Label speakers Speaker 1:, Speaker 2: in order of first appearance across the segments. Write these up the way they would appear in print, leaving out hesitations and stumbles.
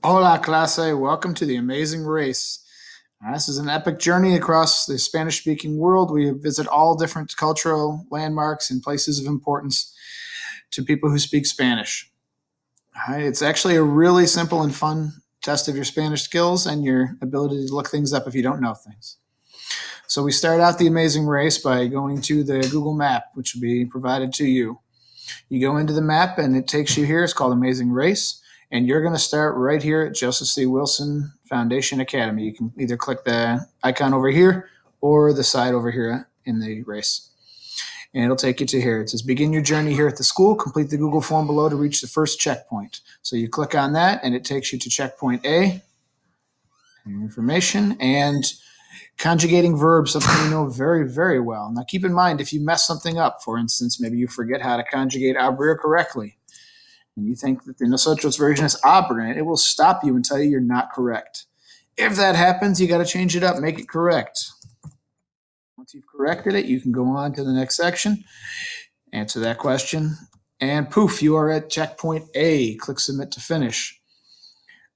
Speaker 1: Hola, clase. Welcome to the amazing race. This is an epic journey across the Spanish-speaking world. We visit all different cultural landmarks and places of importance to people who speak Spanish. It's actually a really simple and fun test of your Spanish skills and your ability to look things up if you don't know things. So we start out the amazing race by going to the Google map, which will be provided to you. You go into the map and it takes you here. It's called Amazing Race. And you're going to start right here at Joseph C. Wilson Foundation Academy. You can either click the icon over here or the side over here in the race. And it'll take you to here. It says begin your journey here at the school. Complete the Google form below to reach the first checkpoint. So you click on that and it takes you to checkpoint A. Information and conjugating verbs, something you know very, very well. Now keep in mind, if you mess something up, for instance, maybe you forget how to conjugate abrir correctly, and you think that the nosotros version is abrir, it will stop you and tell you you're not correct. If that happens, you got to change it up, make it correct. Once you've corrected it, you can go on to the next section, answer that question, and poof, you are at checkpoint A. Click submit to finish.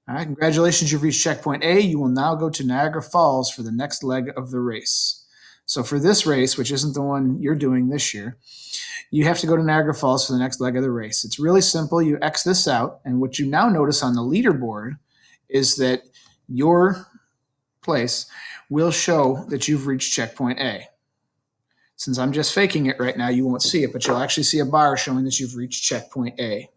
Speaker 1: All right, congratulations, you've reached checkpoint A. You will now go to Niagara Falls for the next leg of the race. So for this race, which isn't the one you're doing this year, you have to go to Niagara Falls for the next leg of the race. It's really simple. You X this out, and what you now notice on the leaderboard is that your place will show that you've reached checkpoint A. Since I'm just faking it right now, you won't see it, but you'll actually see a bar showing that you've reached checkpoint A.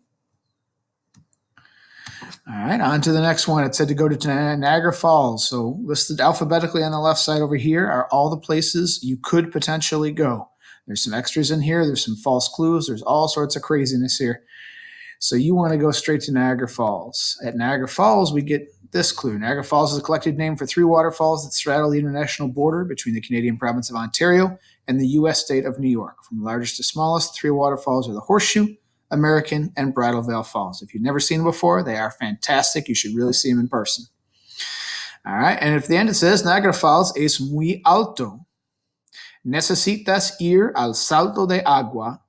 Speaker 1: All right, on to the next one. It said to go to Niagara Falls. So listed alphabetically on the left side over here are all the places you could potentially go. There's some extras in here. There's some false clues. There's all sorts of craziness here. So you want to go straight to Niagara Falls. At Niagara Falls, we get this clue. Niagara Falls is a collective name for three waterfalls that straddle the international border between the Canadian province of Ontario and the U.S. state of New York. From largest to smallest, three waterfalls are the Horseshoe, American, and Bridal Veil Falls. If you've never seen them before, they are fantastic. You should really see them in person. All right, and at the end it says, Niagara Falls es muy alto. Necesitas ir al salto de agua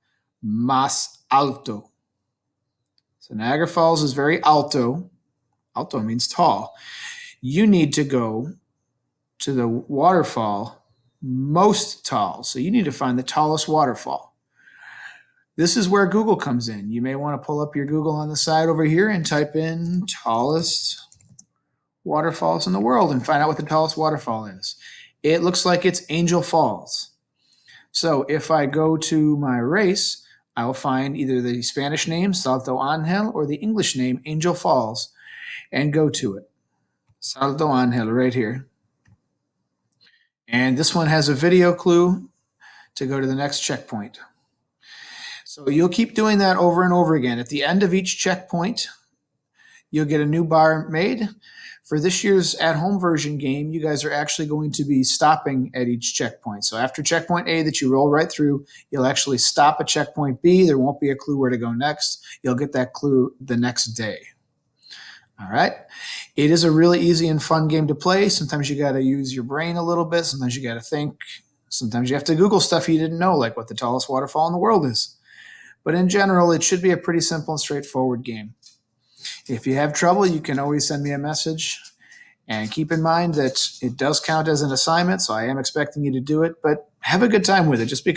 Speaker 1: más alto. So Niagara Falls is very alto. Alto means tall. You need to go to the waterfall most tall. So you need to find the tallest waterfall. This is where Google comes in. You may want to pull up your Google on the side over here and type in tallest waterfalls in the world and find out what the tallest waterfall is. It looks like it's Angel Falls. So if I go to my race, I'll find either the Spanish name, Salto Angel, or the English name, Angel Falls, and go to it. Salto Angel right here. And this one has a video clue to go to the next checkpoint. So you'll keep doing that over and over again. At the end of each checkpoint, you'll get a new bar made. For this year's at-home version game, you guys are actually going to be stopping at each checkpoint. So after checkpoint A that you roll right through, you'll actually stop at checkpoint B. There won't be a clue where to go next. You'll get that clue the next day. All right. It is a really easy and fun game to play. Sometimes you got to use your brain a little bit. Sometimes you got to think. Sometimes you have to Google stuff you didn't know, like what the tallest waterfall in the world is. But in general, it should be a pretty simple and straightforward game. If you have trouble, you can always send me a message. And keep in mind that it does count as an assignment, so I am expecting you to do it. But have a good time with it. Just because